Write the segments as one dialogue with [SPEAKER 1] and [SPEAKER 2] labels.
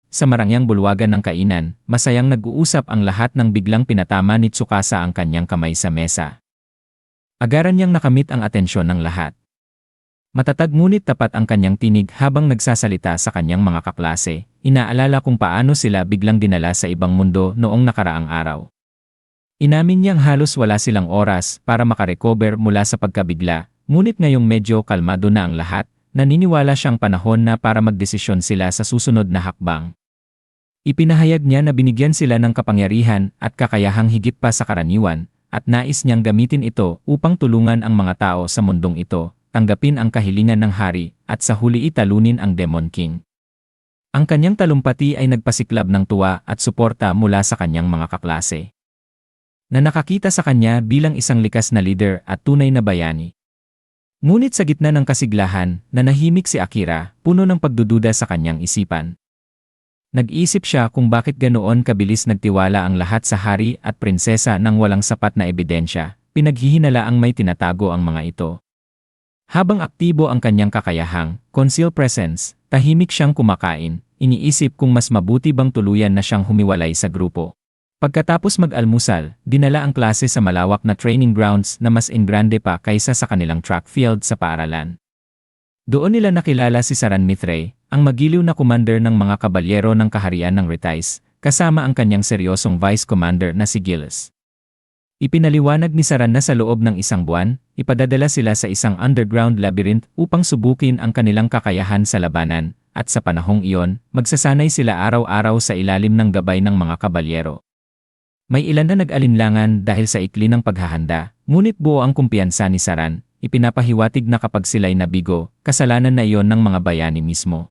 [SPEAKER 1] sa marangyang bulwagan ng kainan, masayang nag-uusap ang lahat nang biglang pinatama ni Tsukasa ang kanyang kamay sa mesa. Agaran niyang nakamit ang atensyon ng lahat. Matatag ngunit tapat ang kanyang tinig habang nagsasalita sa kanyang mga kaklase, inaalala kung paano sila biglang dinala sa ibang mundo noong nakaraang araw. Inamin niyang halos wala silang oras para makarecover mula sa pagkabigla, ngunit ngayong medyo kalmado na ang lahat, naniniwala siyang panahon na para magdesisyon sila sa susunod na hakbang. Ipinahayag niya na binigyan sila ng kapangyarihan at kakayahang higit pa sa karaniwan, at nais niyang gamitin ito upang tulungan ang mga tao sa mundong ito, tanggapin ang kahilingan ng hari, at sa huli italunin ang Demon King. Ang kanyang talumpati ay nagpasiklab ng tuwa at suporta mula sa kanyang mga kaklase, na nakakita sa kanya bilang isang likas na leader at tunay na bayani. Ngunit sa gitna ng kasiglahan, nanahimik si Akira, puno ng pagdududa sa kanyang isipan. Nag-isip siya kung bakit ganoon kabilis nagtiwala ang lahat sa hari at prinsesa nang walang sapat na ebidensya, pinaghihinalaang may tinatago ang mga ito. Habang aktibo ang kanyang kakayahang, concealed presence, tahimik siyang kumakain, iniisip kung mas mabuti bang tuluyan na siyang humiwalay sa grupo. Pagkatapos mag-almusal, dinala ang klase sa malawak na training grounds na mas engrande pa kaysa sa kanilang track field sa paaralan. Doon nila nakilala si Saran Mithray, ang magiliw na commander ng mga kabalyero ng kaharian ng Retice, kasama ang kanyang seryosong vice commander na si Gilles. Ipinaliwanag ni Saran na sa loob ng isang buwan, ipadadala sila sa isang underground labyrinth upang subukin ang kanilang kakayahan sa labanan, at sa panahong iyon, magsasanay sila araw-araw sa ilalim ng gabay ng mga kabalyero. May ilan na nag-alinlangan dahil sa ikli ng paghahanda, ngunit buo ang kumpiyansa ni Saran. Ipinapahiwatig na kapag sila'y nabigo, kasalanan na iyon ng mga bayani mismo.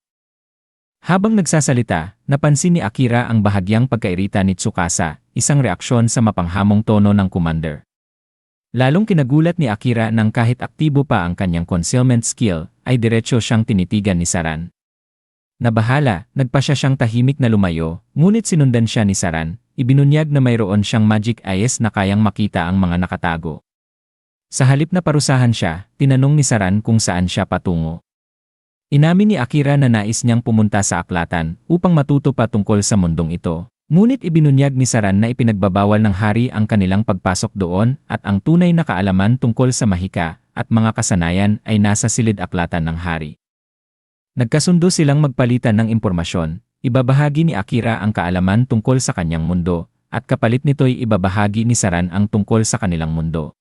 [SPEAKER 1] Habang nagsasalita, napansin ni Akira ang bahagyang pagkairita ni Tsukasa, isang reaksyon sa mapanghamong tono ng commander. Lalong kinagulat ni Akira nang kahit aktibo pa ang kanyang concealment skill, ay diretsyo siyang tinitigan ni Saran. Nabahala, nagpasya siyang tahimik na lumayo, ngunit sinundan siya ni Saran, ibinunyag na mayroon siyang magic eyes na kayang makita ang mga nakatago. Sa halip na parusahan siya, tinanong ni Saran kung saan siya patungo. Inamin ni Akira na nais niyang pumunta sa aklatan upang matuto pa tungkol sa mundong ito. Ngunit ibinunyag ni Saran na ipinagbabawal ng hari ang kanilang pagpasok doon at ang tunay na kaalaman tungkol sa mahika at mga kasanayan ay nasa silid aklatan ng hari. Nagkasundo silang magpalitan ng impormasyon. Ibabahagi ni Akira ang kaalaman tungkol sa kanyang mundo at kapalit nito'y ibabahagi ni Saran ang tungkol sa kanilang mundo.